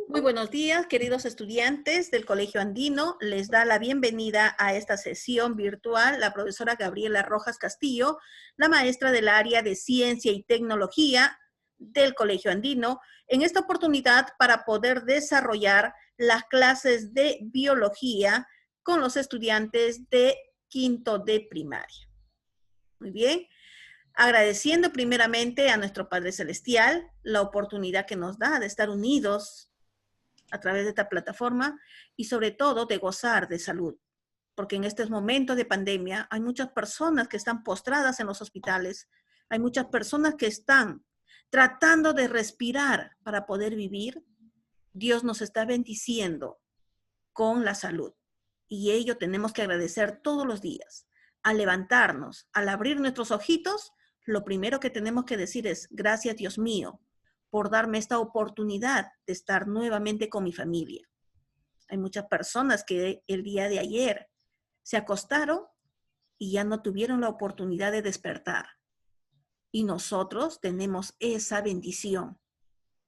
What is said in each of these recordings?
Muy buenos días, queridos estudiantes del Colegio Andino. Les da la bienvenida a esta sesión virtual la profesora Gabriela Rojas Castillo, la maestra del área de Ciencia y Tecnología del Colegio Andino, en esta oportunidad para poder desarrollar las clases de biología con los estudiantes de quinto de primaria. Muy bien. Agradeciendo primeramente a nuestro Padre Celestial la oportunidad que nos da de estar unidos a través de esta plataforma y sobre todo de gozar de salud. Porque en estos momentos de pandemia hay muchas personas que están postradas en los hospitales, hay muchas personas que están tratando de respirar para poder vivir. Dios nos está bendiciendo con la salud y ello tenemos que agradecer todos los días. Al levantarnos, al abrir nuestros ojitos, lo primero que tenemos que decir es, gracias Dios mío, por darme esta oportunidad de estar nuevamente con mi familia. Hay muchas personas que el día de ayer se acostaron y ya no tuvieron la oportunidad de despertar. Y nosotros tenemos esa bendición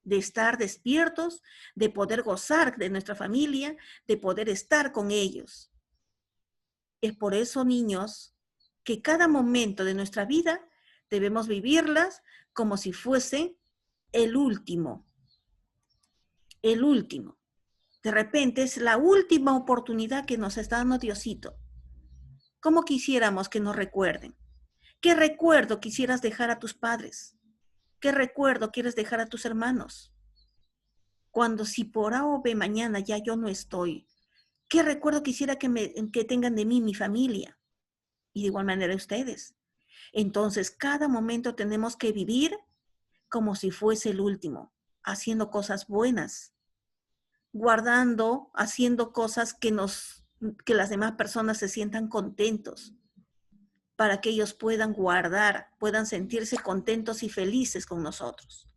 de estar despiertos, de poder gozar de nuestra familia, de poder estar con ellos. Es por eso, niños, que cada momento de nuestra vida debemos vivirlas como si fuese el último. El último. De repente es la última oportunidad que nos está dando Diosito. ¿Cómo quisiéramos que nos recuerden? ¿Qué recuerdo quisieras dejar a tus padres? ¿Qué recuerdo quieres dejar a tus hermanos? Cuando si por A o B mañana ya yo no estoy, ¿qué recuerdo quisiera que tengan de mí mi familia? Y de igual manera ustedes. Entonces, cada momento tenemos que vivir como si fuese el último, haciendo cosas buenas, guardando, haciendo cosas que las demás personas se sientan contentos, para que ellos puedan guardar, puedan sentirse contentos y felices con nosotros.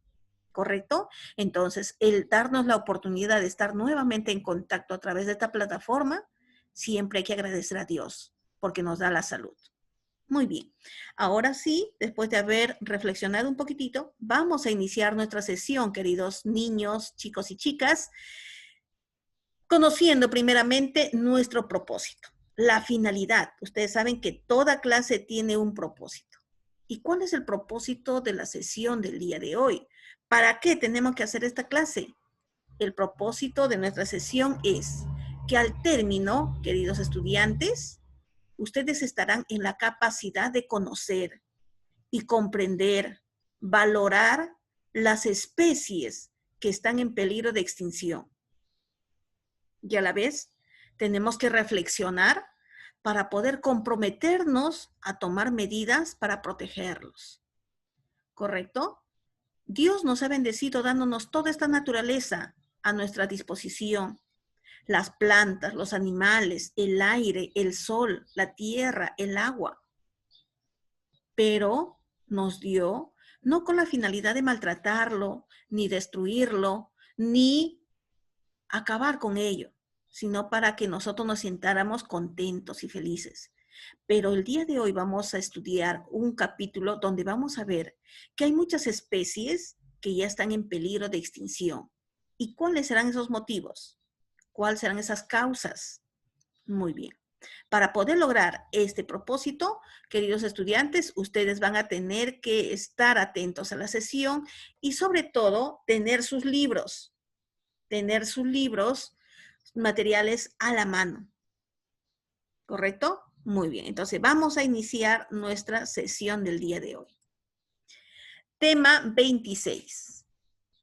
¿Correcto? Entonces, el darnos la oportunidad de estar nuevamente en contacto a través de esta plataforma, siempre hay que agradecer a Dios, porque nos da la salud. Muy bien. Ahora sí, después de haber reflexionado un poquitito, vamos a iniciar nuestra sesión, queridos niños, chicos y chicas, conociendo primeramente nuestro propósito, la finalidad. Ustedes saben que toda clase tiene un propósito. ¿Y cuál es el propósito de la sesión del día de hoy? ¿Para qué tenemos que hacer esta clase? El propósito de nuestra sesión es que al término, queridos estudiantes, ustedes estarán en la capacidad de conocer y comprender, valorar las especies que están en peligro de extinción. Y a la vez, tenemos que reflexionar para poder comprometernos a tomar medidas para protegerlos. ¿Correcto? Dios nos ha bendecido dándonos toda esta naturaleza a nuestra disposición. Las plantas, los animales, el aire, el sol, la tierra, el agua. Pero nos dio no con la finalidad de maltratarlo, ni destruirlo, ni acabar con ello, sino para que nosotros nos sintáramos contentos y felices. Pero el día de hoy vamos a estudiar un capítulo donde vamos a ver que hay muchas especies que ya están en peligro de extinción. ¿Y cuáles serán esos motivos? ¿Cuáles serán esas causas? Muy bien. Para poder lograr este propósito, queridos estudiantes, ustedes van a tener que estar atentos a la sesión y sobre todo tener sus libros, materiales a la mano. ¿Correcto? Muy bien. Entonces vamos a iniciar nuestra sesión del día de hoy. Tema 26.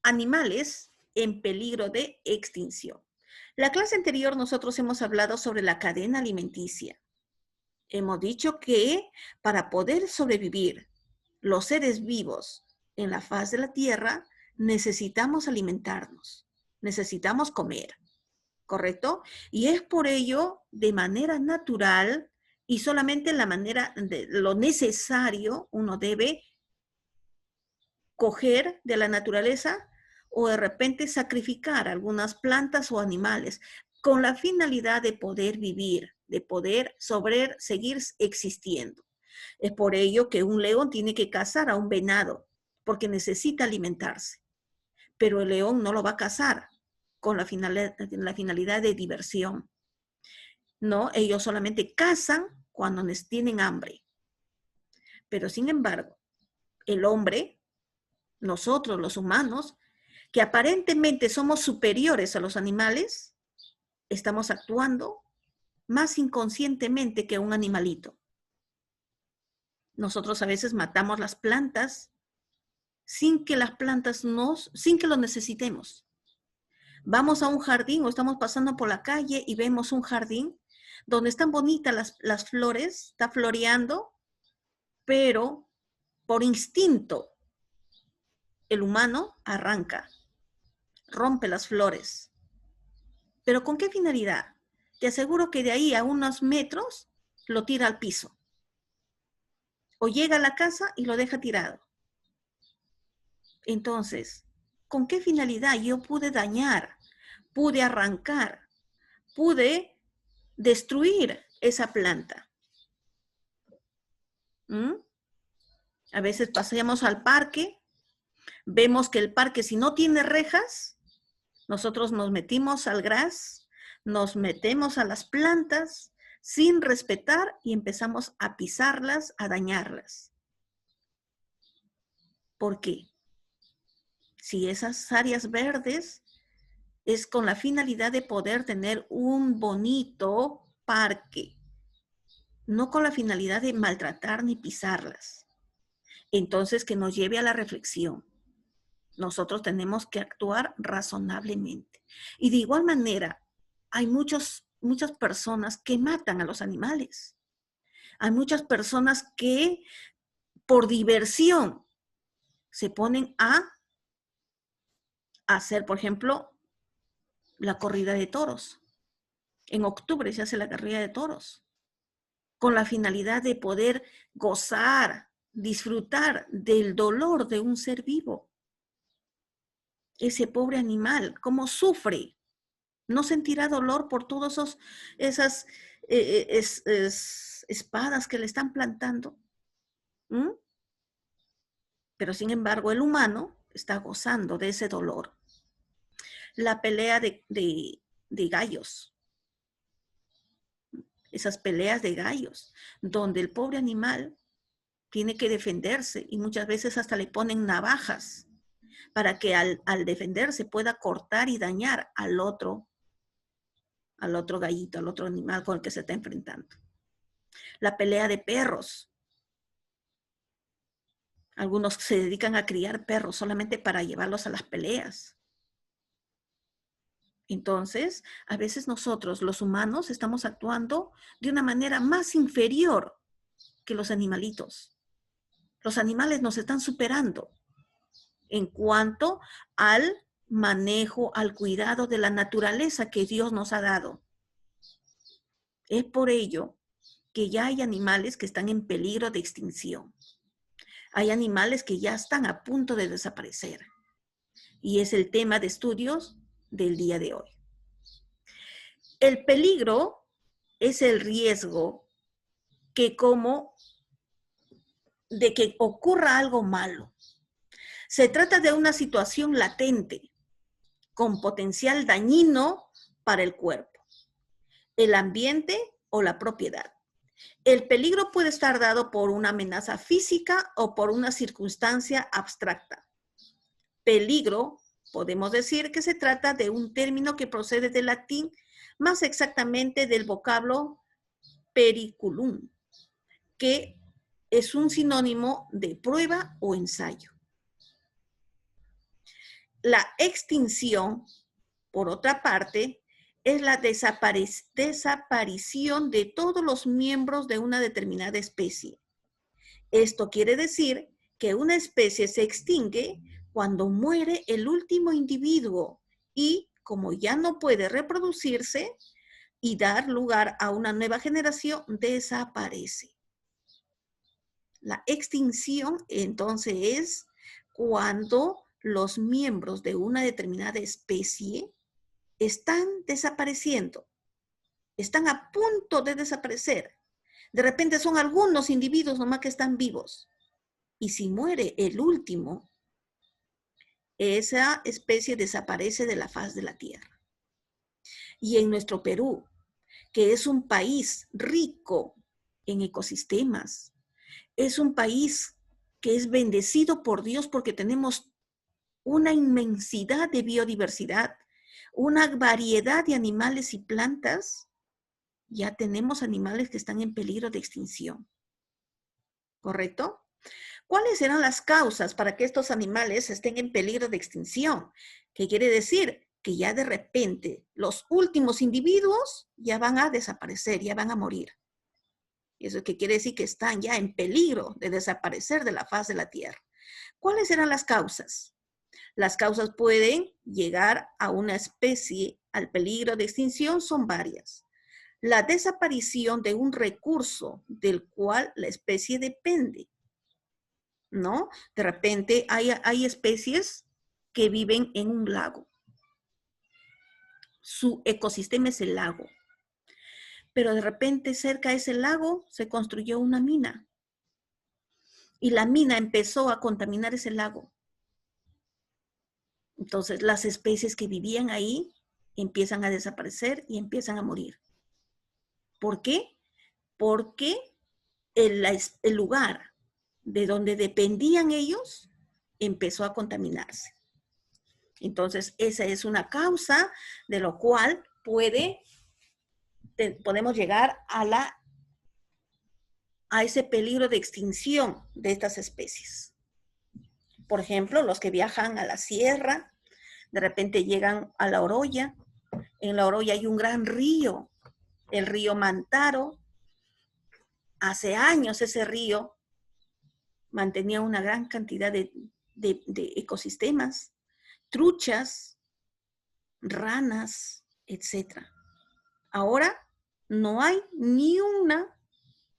Animales en peligro de extinción. La clase anterior nosotros hemos hablado sobre la cadena alimenticia. Hemos dicho que para poder sobrevivir los seres vivos en la faz de la Tierra, necesitamos alimentarnos, necesitamos comer, ¿correcto? Y es por ello, de manera natural y solamente en la manera de lo necesario, uno debe coger de la naturaleza o de repente sacrificar algunas plantas o animales con la finalidad de poder vivir, de poder seguir existiendo. Es por ello que un león tiene que cazar a un venado, porque necesita alimentarse. Pero el león no lo va a cazar, con la finalidad de diversión, ¿no? Ellos solamente cazan cuando les tienen hambre. Pero sin embargo, el hombre, nosotros los humanos, que aparentemente somos superiores a los animales, estamos actuando más inconscientemente que un animalito. Nosotros a veces matamos las plantas sin que las plantas sin que lo necesitemos. Vamos a un jardín o estamos pasando por la calle y vemos un jardín donde están bonitas las flores, está floreando, pero por instinto el humano arranca, rompe las flores. ¿Pero con qué finalidad? Te aseguro que de ahí a unos metros lo tira al piso. O llega a la casa y lo deja tirado. Entonces, ¿con qué finalidad yo pude dañar, pude arrancar, pude destruir esa planta? A veces pasamos al parque, vemos que el parque, si no tiene rejas, nosotros nos metimos al gras, nos metemos a las plantas sin respetar y empezamos a pisarlas, a dañarlas. ¿Por qué? Si esas áreas verdes es con la finalidad de poder tener un bonito parque, no con la finalidad de maltratar ni pisarlas. Entonces, que nos lleve a la reflexión. Nosotros tenemos que actuar razonablemente. Y de igual manera, hay muchas personas que matan a los animales. Hay muchas personas que por diversión se ponen a hacer, por ejemplo, la corrida de toros. En octubre se hace la corrida de toros, con la finalidad de poder gozar, disfrutar del dolor de un ser vivo. Ese pobre animal, ¿cómo sufre? ¿No sentirá dolor por todas esas espadas que le están plantando? Pero sin embargo, el humano está gozando de ese dolor. La pelea de gallos. Esas peleas de gallos, donde el pobre animal tiene que defenderse y muchas veces hasta le ponen navajas para que al defenderse pueda cortar y dañar al otro gallito, al otro animal con el que se está enfrentando. La pelea de perros. Algunos se dedican a criar perros solamente para llevarlos a las peleas. Entonces, a veces nosotros, los humanos, estamos actuando de una manera más inferior que los animalitos. Los animales nos están superando en cuanto al manejo, al cuidado de la naturaleza que Dios nos ha dado. Es por ello que ya hay animales que están en peligro de extinción. Hay animales que ya están a punto de desaparecer. Y es el tema de estudios del día de hoy. El peligro es el riesgo de que ocurra algo malo. Se trata de una situación latente, con potencial dañino para el cuerpo, el ambiente o la propiedad. El peligro puede estar dado por una amenaza física o por una circunstancia abstracta. Peligro, podemos decir que se trata de un término que procede del latín, más exactamente del vocablo periculum, que es un sinónimo de prueba o ensayo. La extinción, por otra parte, es la desaparición de todos los miembros de una determinada especie. Esto quiere decir que una especie se extingue cuando muere el último individuo y, como ya no puede reproducirse y dar lugar a una nueva generación, desaparece. La extinción, entonces, es cuando los miembros de una determinada especie están desapareciendo, están a punto de desaparecer. De repente son algunos individuos nomás que están vivos. Y si muere el último, esa especie desaparece de la faz de la tierra. Y en nuestro Perú, que es un país rico en ecosistemas, es un país que es bendecido por Dios porque tenemos una inmensidad de biodiversidad, una variedad de animales y plantas. Ya tenemos animales que están en peligro de extinción. ¿Correcto? ¿Cuáles eran las causas para que estos animales estén en peligro de extinción? ¿Qué quiere decir? Que ya de repente los últimos individuos ya van a desaparecer, ya van a morir. Eso que quiere decir que están ya en peligro de desaparecer de la faz de la Tierra. ¿Cuáles eran las causas? Las causas pueden llegar a una especie al peligro de extinción, son varias. La desaparición de un recurso del cual la especie depende, ¿no? De repente hay especies que viven en un lago. Su ecosistema es el lago. Pero de repente cerca de ese lago se construyó una mina. Y la mina empezó a contaminar ese lago. Entonces las especies que vivían ahí empiezan a desaparecer y empiezan a morir. ¿Por qué? Porque el lugar de donde dependían ellos empezó a contaminarse. Entonces, esa es una causa de lo cual podemos llegar a ese peligro de extinción de estas especies. Por ejemplo, los que viajan a la sierra, de repente llegan a La Oroya. En La Oroya hay un gran río, el río Mantaro. Hace años ese río mantenía una gran cantidad de ecosistemas, truchas, ranas, etc. Ahora no hay ni una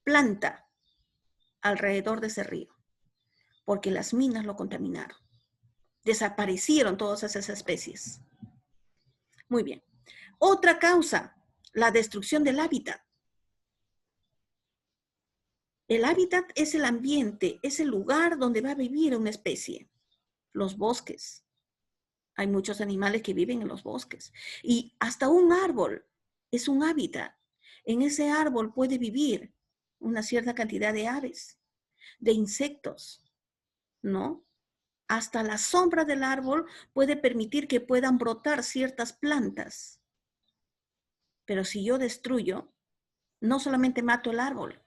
planta alrededor de ese río, porque las minas lo contaminaron. Desaparecieron todas esas especies. Muy bien. Otra causa, la destrucción del hábitat. El hábitat es el ambiente, es el lugar donde va a vivir una especie. Los bosques. Hay muchos animales que viven en los bosques. Y hasta un árbol es un hábitat. En ese árbol puede vivir una cierta cantidad de aves, de insectos, ¿no? Hasta la sombra del árbol puede permitir que puedan brotar ciertas plantas. Pero si yo destruyo, no solamente mato el árbol,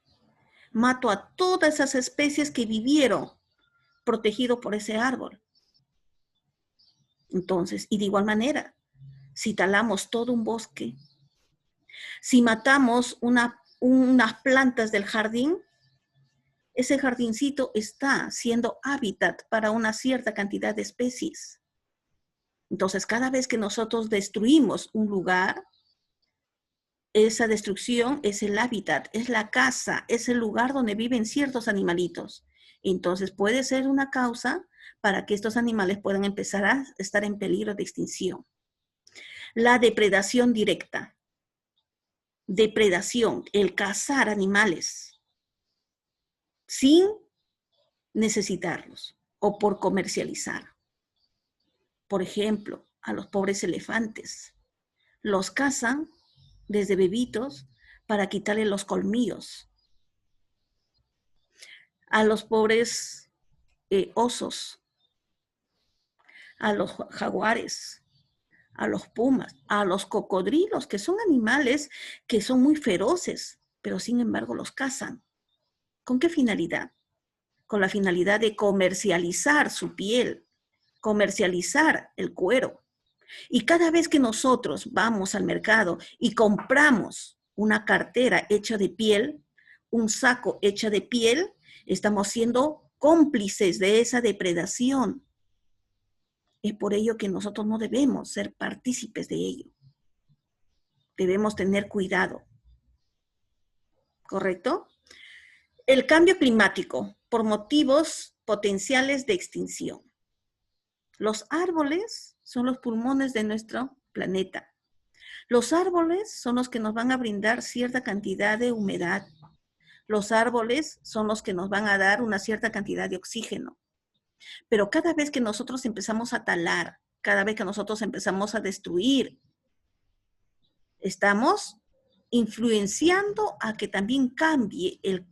mato a todas esas especies que vivieron protegido por ese árbol. Entonces, y de igual manera, si talamos todo un bosque, si matamos unas plantas del jardín, ese jardincito está siendo hábitat para una cierta cantidad de especies. Entonces, cada vez que nosotros destruimos un lugar, esa destrucción es el hábitat, es la casa, es el lugar donde viven ciertos animalitos. Entonces, puede ser una causa para que estos animales puedan empezar a estar en peligro de extinción. La depredación directa. Depredación, el cazar animales sin necesitarlos o por comercializar. Por ejemplo, a los pobres elefantes. Los cazan desde bebitos para quitarle los colmillos. A los pobres osos, a los jaguares, a los pumas, a los cocodrilos, que son animales que son muy feroces, pero sin embargo los cazan. ¿Con qué finalidad? Con la finalidad de comercializar su piel, comercializar el cuero. Y cada vez que nosotros vamos al mercado y compramos una cartera hecha de piel, un saco hecho de piel, estamos siendo cómplices de esa depredación. Es por ello que nosotros no debemos ser partícipes de ello. Debemos tener cuidado. ¿Correcto? El cambio climático por motivos potenciales de extinción. Los árboles son los pulmones de nuestro planeta. Los árboles son los que nos van a brindar cierta cantidad de humedad. Los árboles son los que nos van a dar una cierta cantidad de oxígeno. Pero cada vez que nosotros empezamos a talar, cada vez que nosotros empezamos a destruir, estamos influenciando a que también cambie el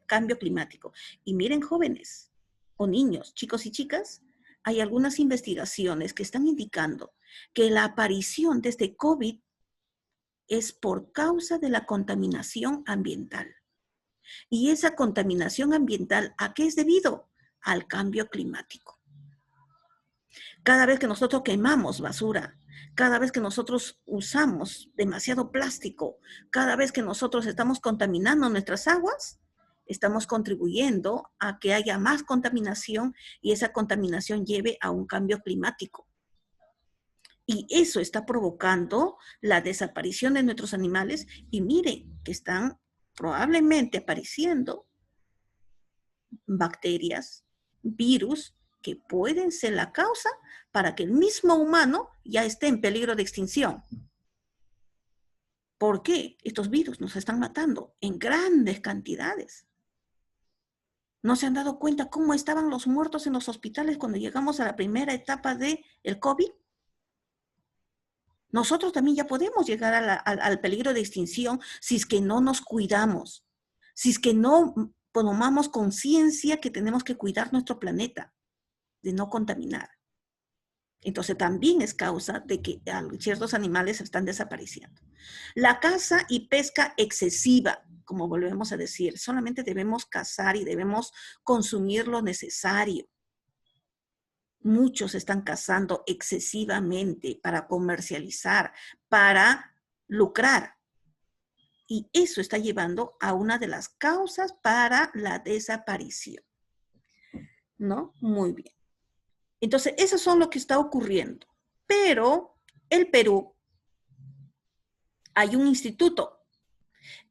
cambio climático. Y miren, jóvenes o niños, chicos y chicas, hay algunas investigaciones que están indicando que la aparición de este COVID es por causa de la contaminación ambiental. Y esa contaminación ambiental, ¿a qué es debido? Al cambio climático. Cada vez que nosotros quemamos basura, cada vez que nosotros usamos demasiado plástico, cada vez que nosotros estamos contaminando nuestras aguas, estamos contribuyendo a que haya más contaminación y esa contaminación lleve a un cambio climático. Y eso está provocando la desaparición de nuestros animales y miren que están probablemente apareciendo bacterias, virus, que pueden ser la causa para que el mismo humano ya esté en peligro de extinción. ¿Por qué? Estos virus nos están matando en grandes cantidades. ¿No se han dado cuenta cómo estaban los muertos en los hospitales cuando llegamos a la primera etapa del COVID? Nosotros también ya podemos llegar al peligro de extinción si es que no nos cuidamos, si es que no tomamos conciencia que tenemos que cuidar nuestro planeta, de no contaminar. Entonces también es causa de que ciertos animales están desapareciendo. La caza y pesca excesiva, como volvemos a decir, solamente debemos cazar y debemos consumir lo necesario. Muchos están cazando excesivamente para comercializar, para lucrar. Y eso está llevando a una de las causas para la desaparición. ¿No? Muy bien. Entonces, eso son lo que está ocurriendo. Pero el Perú, hay un instituto,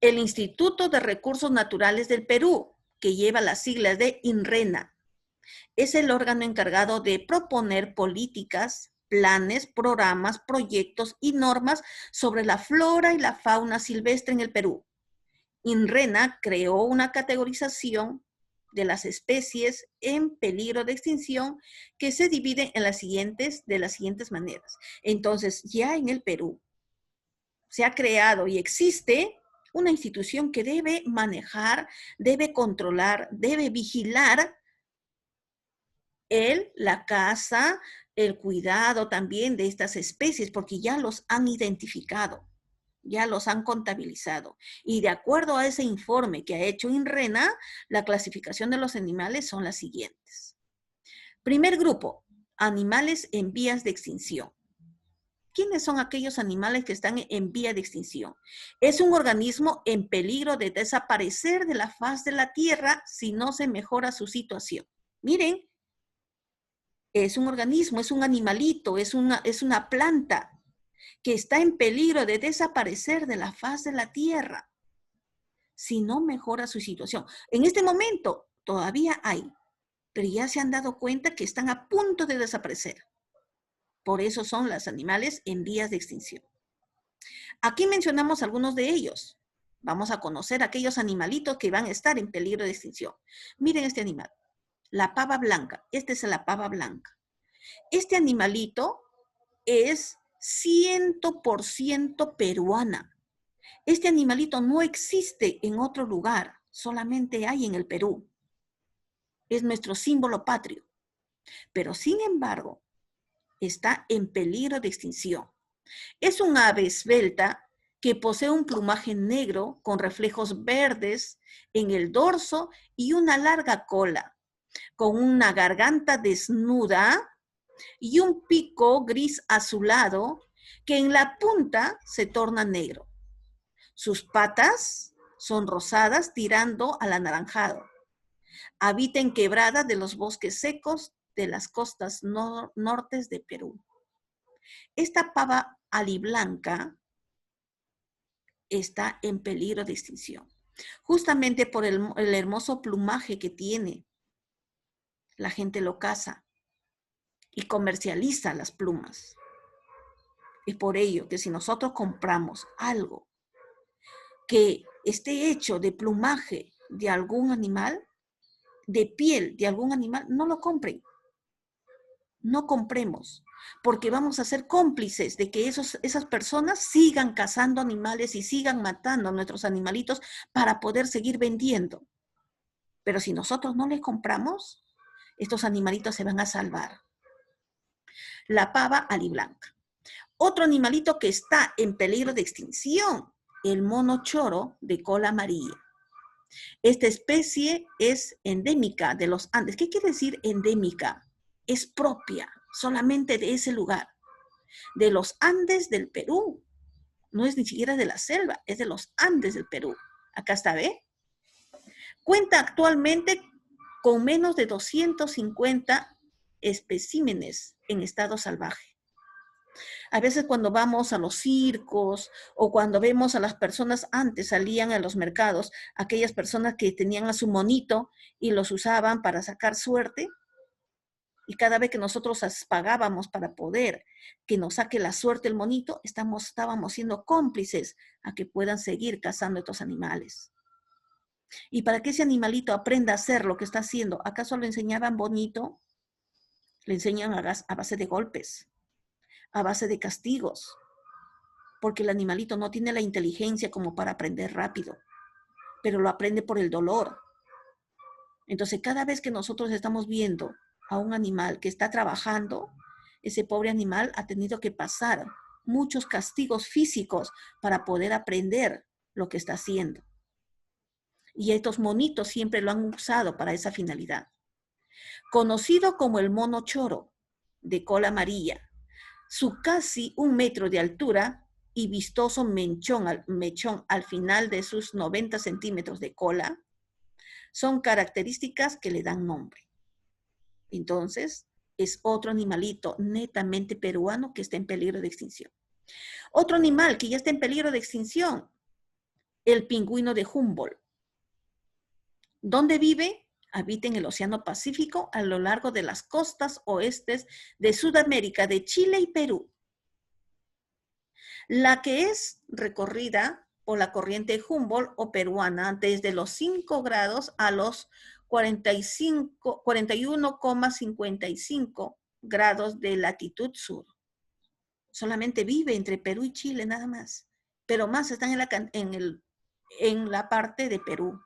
el Instituto de Recursos Naturales del Perú, que lleva las siglas de INRENA. Es el órgano encargado de proponer políticas, planes, programas, proyectos y normas sobre la flora y la fauna silvestre en el Perú. INRENA creó una categorización de las especies en peligro de extinción que se divide en de las siguientes maneras. Entonces, ya en el Perú se ha creado y existe una institución que debe manejar, debe controlar, debe vigilar la caza, el cuidado también de estas especies, porque ya los han identificado, ya los han contabilizado. Y de acuerdo a ese informe que ha hecho INRENA, la clasificación de los animales son las siguientes. Primer grupo, animales en vías de extinción. ¿Quiénes son aquellos animales que están en vía de extinción? Es un organismo en peligro de desaparecer de la faz de la tierra si no se mejora su situación. Miren, es un organismo, es un animalito, es una planta que está en peligro de desaparecer de la faz de la tierra si no mejora su situación. En este momento todavía hay, pero ya se han dado cuenta que están a punto de desaparecer. Por eso son los animales en vías de extinción. Aquí mencionamos algunos de ellos. Vamos a conocer aquellos animalitos que van a estar en peligro de extinción. Miren este animal, la pava blanca. Esta es la pava blanca. Este animalito es 100% peruana. Este animalito no existe en otro lugar, solamente hay en el Perú. Es nuestro símbolo patrio. Pero sin embargo, está en peligro de extinción. Es un ave esbelta que posee un plumaje negro con reflejos verdes en el dorso y una larga cola, con una garganta desnuda y un pico gris azulado que en la punta se torna negro. Sus patas son rosadas tirando al anaranjado. Habita en quebradas de los bosques secos de las costas nortes de Perú. Esta pava aliblanca está en peligro de extinción, justamente por el hermoso plumaje que tiene. La gente lo caza y comercializa las plumas. Es por ello que si nosotros compramos algo que esté hecho de plumaje de algún animal, de piel de algún animal, no lo compren. no compremos, porque vamos a ser cómplices de que esas personas sigan cazando animales y sigan matando a nuestros animalitos para poder seguir vendiendo. Pero si nosotros no les compramos, estos animalitos se van a salvar. La pava aliblanca. Otro animalito que está en peligro de extinción, el mono choro de cola amarilla. Esta especie es endémica de los Andes. ¿Qué quiere decir endémica? Es propia solamente de ese lugar, de los Andes del Perú. No es ni siquiera de la selva, es de los Andes del Perú. Acá está, ¿ve? Cuenta actualmente con menos de 250 especímenes en estado salvaje. A veces cuando vamos a los circos o cuando vemos a las personas, antes salían a los mercados, aquellas personas que tenían a su monito y los usaban para sacar suerte, y cada vez que nosotros pagábamos para poder que nos saque la suerte el monito, estábamos siendo cómplices a que puedan seguir cazando estos animales. Y para que ese animalito aprenda a hacer lo que está haciendo, ¿acaso lo enseñaban bonito? Le enseñan a base de golpes, a base de castigos, porque el animalito no tiene la inteligencia como para aprender rápido, pero lo aprende por el dolor. Entonces, cada vez que nosotros estamos viendo a un animal que está trabajando, ese pobre animal ha tenido que pasar muchos castigos físicos para poder aprender lo que está haciendo. Y estos monitos siempre lo han usado para esa finalidad. Conocido como el mono choro de cola amarilla, su casi 1 metro de altura y vistoso mechón al final de sus 90 centímetros de cola, son características que le dan nombre. Entonces, es otro animalito netamente peruano que está en peligro de extinción. Otro animal que ya está en peligro de extinción, el pingüino de Humboldt. ¿Dónde vive? Habita en el Océano Pacífico a lo largo de las costas oestes de Sudamérica, de Chile y Perú. La que es recorrida por la corriente Humboldt o peruana desde los 5 grados a los 41,55 grados de latitud sur. Solamente vive entre Perú y Chile nada más, pero más están en la parte de Perú.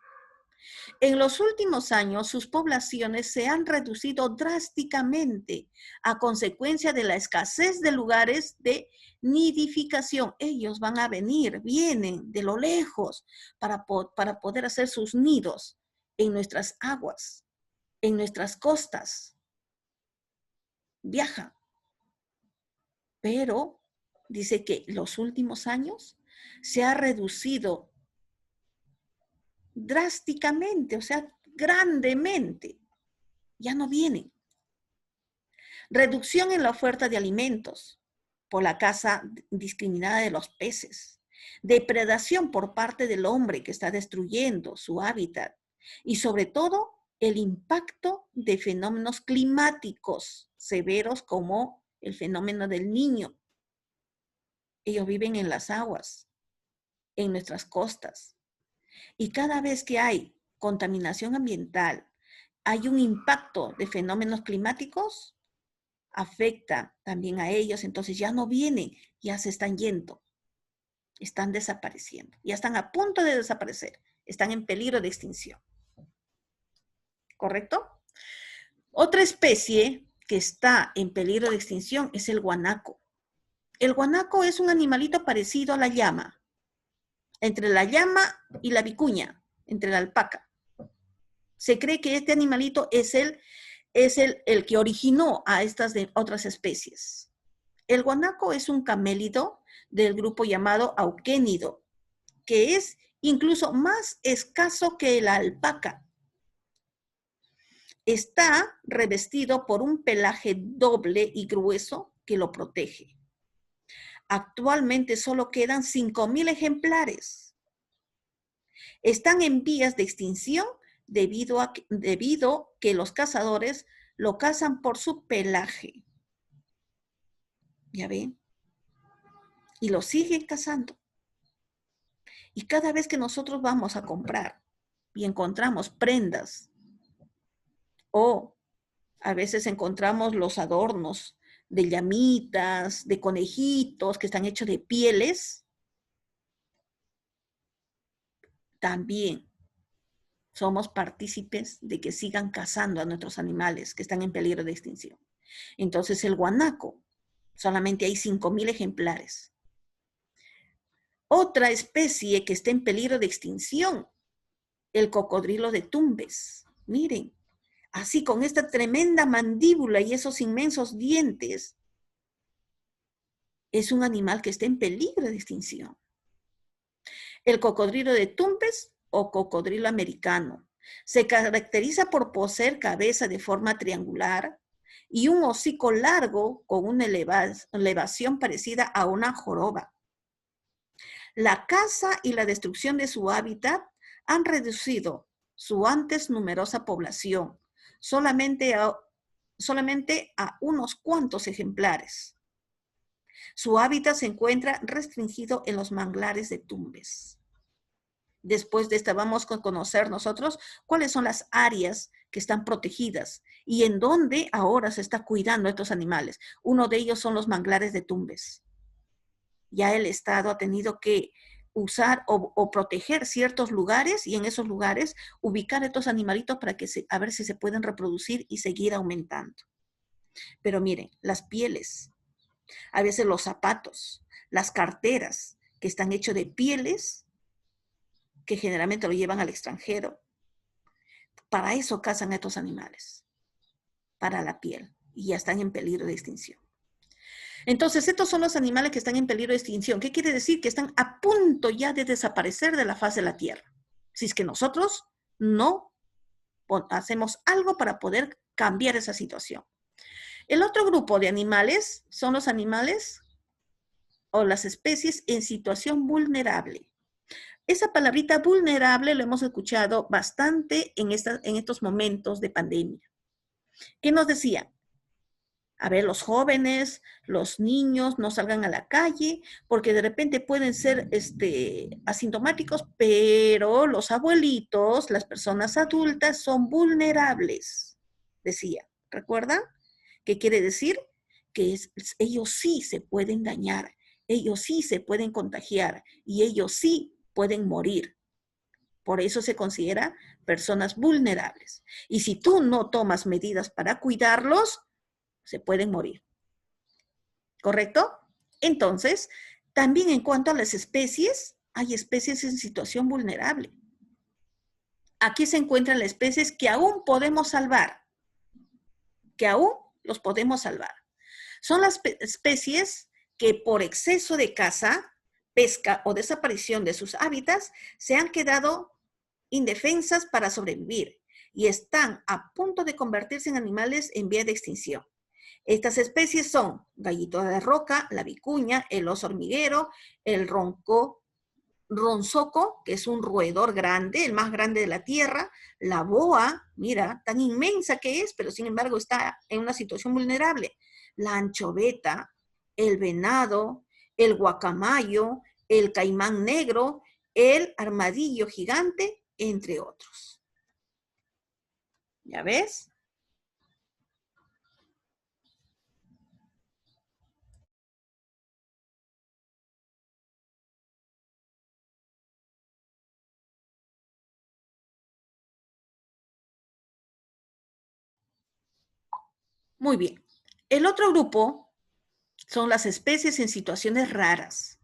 En los últimos años, sus poblaciones se han reducido drásticamente a consecuencia de la escasez de lugares de nidificación. Ellos van a vienen de lo lejos para poder hacer sus nidos en nuestras aguas, en nuestras costas. Viajan. Pero dice que los últimos años se ha reducido drásticamente, o sea, grandemente. Ya no vienen. Reducción en la oferta de alimentos por la caza indiscriminada de los peces. Depredación por parte del hombre que está destruyendo su hábitat. Y sobre todo, el impacto de fenómenos climáticos severos como el fenómeno del Niño. Ellos viven en las aguas, en nuestras costas. Y cada vez que hay contaminación ambiental, hay un impacto de fenómenos climáticos, afecta también a ellos, entonces ya no vienen, ya se están yendo, están desapareciendo, ya están a punto de desaparecer, están en peligro de extinción. ¿Correcto? Otra especie que está en peligro de extinción es el guanaco. El guanaco es un animalito parecido a la llama, entre la llama y la vicuña, entre la alpaca. Se cree que este animalito es el que originó a estas otras especies. El guanaco es un camélido del grupo llamado auquénido, que es incluso más escaso que la alpaca. Está revestido por un pelaje doble y grueso que lo protege. Actualmente solo quedan 5,000 ejemplares. Están en vías de extinción debido que los cazadores lo cazan por su pelaje. ¿Ya ven? Y lo siguen cazando. Y cada vez que nosotros vamos a comprar y encontramos prendas o A veces encontramos los adornos de llamitas, de conejitos que están hechos de pieles. También somos partícipes de que sigan cazando a nuestros animales que están en peligro de extinción. Entonces el guanaco, solamente hay 5.000 ejemplares. Otra especie que está en peligro de extinción, el cocodrilo de Tumbes. Miren, así con esta tremenda mandíbula y esos inmensos dientes, es un animal que está en peligro de extinción. El cocodrilo de Tumbes o cocodrilo americano se caracteriza por poseer cabeza de forma triangular y un hocico largo con una elevación parecida a una joroba. La caza y la destrucción de su hábitat han reducido su antes numerosa población solamente a unos cuantos ejemplares. Su hábitat se encuentra restringido en los manglares de Tumbes. Después de esta vamos a conocer nosotros cuáles son las áreas que están protegidas y en dónde ahora se está cuidando a estos animales. Uno de ellos son los manglares de Tumbes. Ya el Estado ha tenido que usar o proteger ciertos lugares y en esos lugares ubicar a estos animalitos para que a ver si se pueden reproducir y seguir aumentando. Pero miren, las pieles, a veces los zapatos, las carteras que están hechos de pieles, que generalmente lo llevan al extranjero. Para eso cazan a estos animales, para la piel, y ya están en peligro de extinción. Entonces, estos son los animales que están en peligro de extinción. ¿Qué quiere decir? Que están a punto ya de desaparecer de la faz de la Tierra. Si es que nosotros no hacemos algo para poder cambiar esa situación. El otro grupo de animales son los animales o las especies en situación vulnerable. Esa palabrita vulnerable lo hemos escuchado bastante en estos momentos de pandemia. ¿Qué nos decía? A ver, los jóvenes, los niños no salgan a la calle porque de repente pueden ser asintomáticos, pero los abuelitos, las personas adultas son vulnerables, decía. ¿Recuerdan? ¿Qué quiere decir? Que ellos sí se pueden dañar, ellos sí se pueden contagiar y ellos sí pueden morir. Por eso se considera personas vulnerables. Y si tú no tomas medidas para cuidarlos, se pueden morir. ¿Correcto? Entonces, también en cuanto a las especies, hay especies en situación vulnerable. Aquí se encuentran las especies que aún podemos salvar, que aún los podemos salvar. Son las especies que por exceso de caza, pesca o desaparición de sus hábitats se han quedado indefensas para sobrevivir y están a punto de convertirse en animales en vía de extinción. Estas especies son gallito de roca, la vicuña, el oso hormiguero, el ronzoco, que es un roedor grande, el más grande de la tierra, la boa, mira, tan inmensa que es, pero sin embargo está en una situación vulnerable, la anchoveta, el venado, el guacamayo, el caimán negro, el armadillo gigante, entre otros. ¿Ya ves? Muy bien. El otro grupo son las especies en situaciones raras.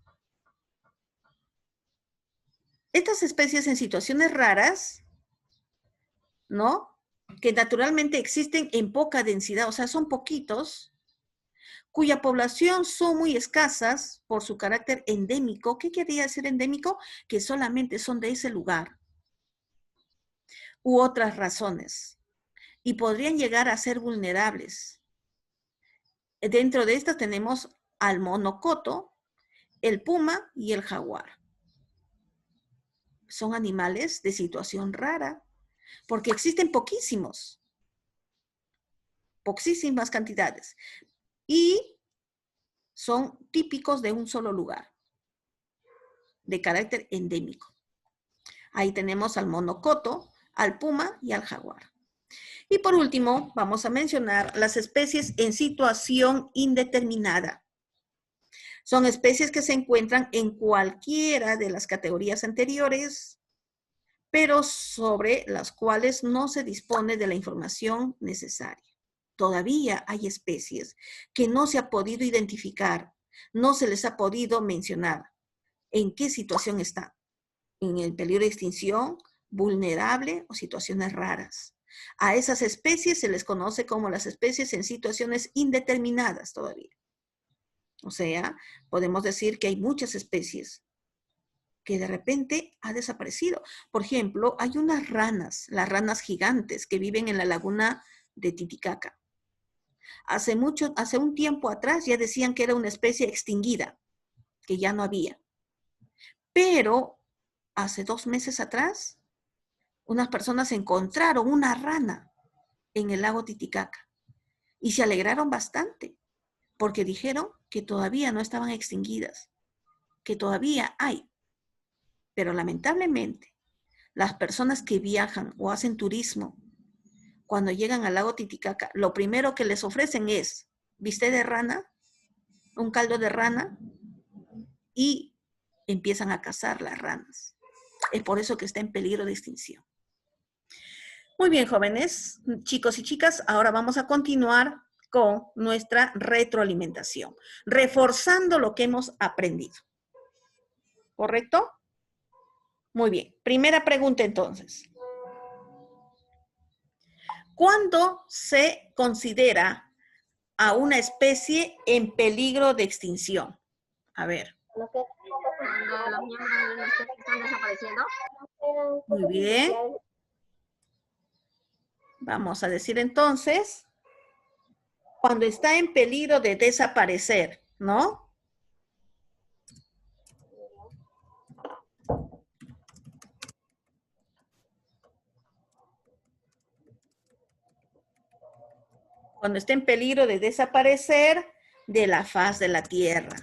Estas especies en situaciones raras, ¿no? Que naturalmente existen en poca densidad, o sea, son poquitos, cuya población son muy escasas por su carácter endémico. ¿Qué quería decir endémico? Que solamente son de ese lugar. U otras razones. Y podrían llegar a ser vulnerables. Dentro de estas tenemos al monocoto, el puma y el jaguar. Son animales de situación rara, porque existen poquísimas cantidades, y son típicos de un solo lugar, de carácter endémico. Ahí tenemos al monocoto, al puma y al jaguar. Y por último, vamos a mencionar las especies en situación indeterminada. Son especies que se encuentran en cualquiera de las categorías anteriores, pero sobre las cuales no se dispone de la información necesaria. Todavía hay especies que no se ha podido identificar, no se les ha podido mencionar en qué situación están, en el peligro de extinción, vulnerable o situaciones raras. A esas especies se les conoce como las especies en situaciones indeterminadas todavía. O sea, podemos decir que hay muchas especies que de repente ha desaparecido. Por ejemplo, hay unas ranas, las ranas gigantes que viven en la laguna de Titicaca. Hace un tiempo atrás ya decían que era una especie extinguida, que ya no había. Pero hace 2 meses atrás, unas personas encontraron una rana en el lago Titicaca y se alegraron bastante porque dijeron que todavía no estaban extinguidas, que todavía hay. Pero lamentablemente, las personas que viajan o hacen turismo, cuando llegan al lago Titicaca, lo primero que les ofrecen es bistec de rana, un caldo de rana, y empiezan a cazar las ranas. Es por eso que está en peligro de extinción. Muy bien, jóvenes, chicos y chicas, ahora vamos a continuar con nuestra retroalimentación, reforzando lo que hemos aprendido. ¿Correcto? Muy bien. Primera pregunta entonces. ¿Cuándo se considera a una especie en peligro de extinción? A ver. Cuando los miembros de una especie están desapareciendo. Muy bien. Vamos a decir entonces, cuando está en peligro de desaparecer, ¿no? Cuando está en peligro de desaparecer de la faz de la Tierra.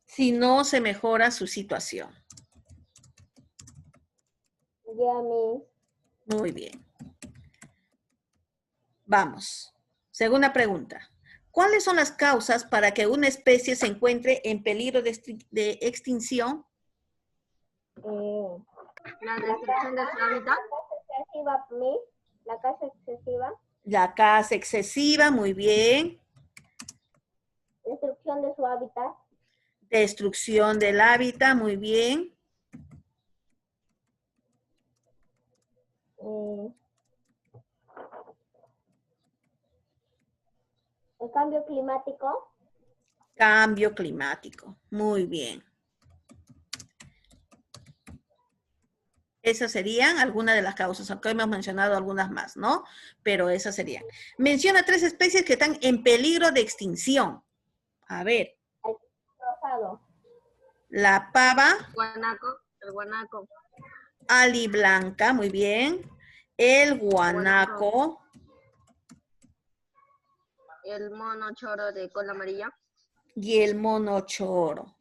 Si no se mejora su situación. Muy bien. Vamos. Segunda pregunta. ¿Cuáles son las causas para que una especie se encuentre en peligro de extinción? La destrucción de su hábitat. La caza excesiva. La caza excesiva, muy bien. Destrucción de su hábitat. Destrucción del hábitat, muy bien. El cambio climático. Cambio climático, muy bien. Esas serían algunas de las causas, aunque hemos mencionado algunas más, ¿no? Pero esas serían. Menciona 3 especies que están en peligro de extinción. A ver. El rosado. La pava. El guanaco. Aliblanca, muy bien. El guanaco. El mono choro de cola amarilla. Y el mono choro.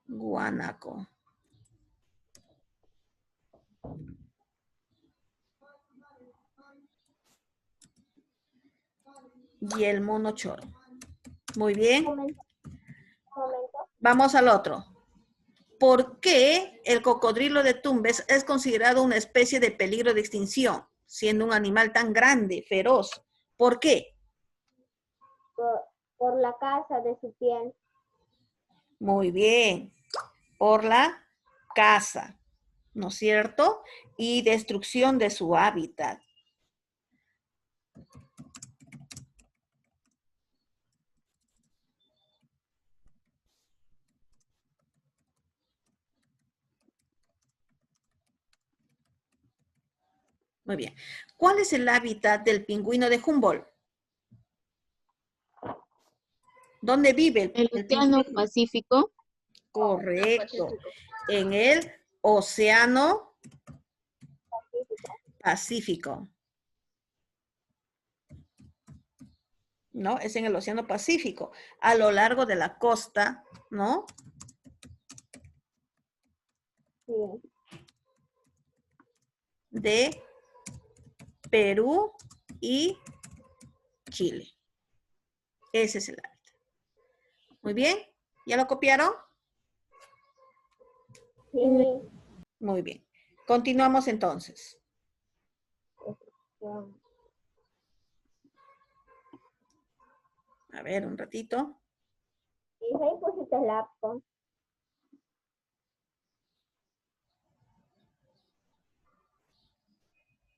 Guanaco. Y el mono choro. Muy bien. Vamos al otro. ¿Por qué el cocodrilo de Tumbes es considerado una especie de peligro de extinción, siendo un animal tan grande, feroz? ¿Por qué? Por la caza de su piel. Muy bien. Por la caza, ¿no es cierto? Y destrucción de su hábitat. Muy bien. ¿Cuál es el hábitat del pingüino de Humboldt? ¿Dónde vive El Océano Pacífico. Correcto. En el Océano Pacífico. ¿no? Es en el Océano Pacífico, a lo largo de la costa, ¿no? Sí. De Perú y Chile. Ese es el hábitat. Muy bien. ¿Ya lo copiaron? Sí. Muy bien. Continuamos entonces. A ver, un ratito. Y ahí pusiste el laptop.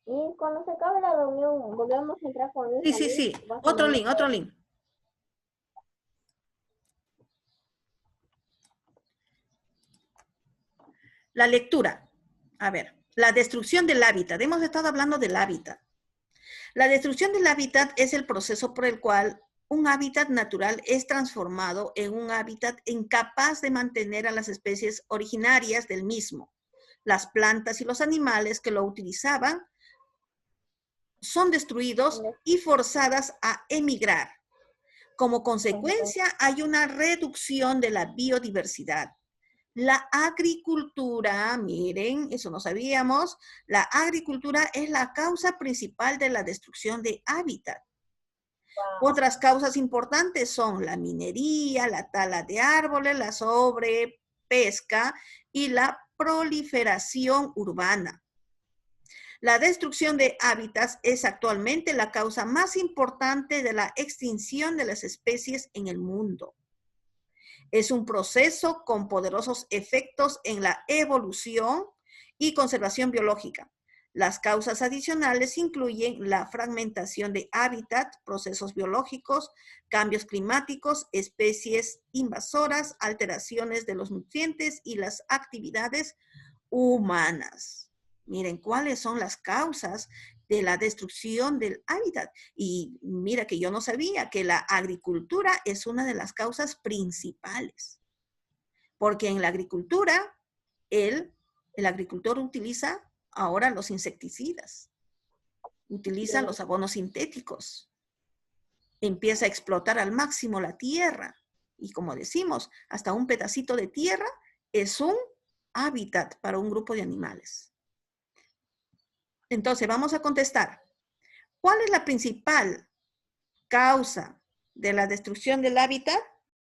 Y cuando se acabe la reunión, volvemos a entrar con Sí, Isa, sí, ¿no? sí. Vas a Otro mandar- link, otro link. La lectura. A ver, la destrucción del hábitat. Hemos estado hablando del hábitat. La destrucción del hábitat es el proceso por el cual un hábitat natural es transformado en un hábitat incapaz de mantener a las especies originarias del mismo. Las plantas y los animales que lo utilizaban son destruidos y forzadas a emigrar. Como consecuencia, hay una reducción de la biodiversidad. La agricultura, miren, eso no sabíamos, la agricultura es la causa principal de la destrucción de hábitat. Otras causas importantes son la minería, la tala de árboles, la sobrepesca y la proliferación urbana. La destrucción de hábitats es actualmente la causa más importante de la extinción de las especies en el mundo. Es un proceso con poderosos efectos en la evolución y conservación biológica. Las causas adicionales incluyen la fragmentación de hábitat, procesos biológicos, cambios climáticos, especies invasoras, alteraciones de los nutrientes y las actividades humanas. Miren, ¿cuáles son las causas de la destrucción del hábitat? Y mira que yo no sabía que la agricultura es una de las causas principales. Porque en la agricultura, el agricultor utiliza ahora los insecticidas, utiliza los abonos sintéticos, empieza a explotar al máximo la tierra. Y como decimos, hasta un pedacito de tierra es un hábitat para un grupo de animales. Entonces, vamos a contestar. ¿Cuál es la principal causa de la destrucción del hábitat?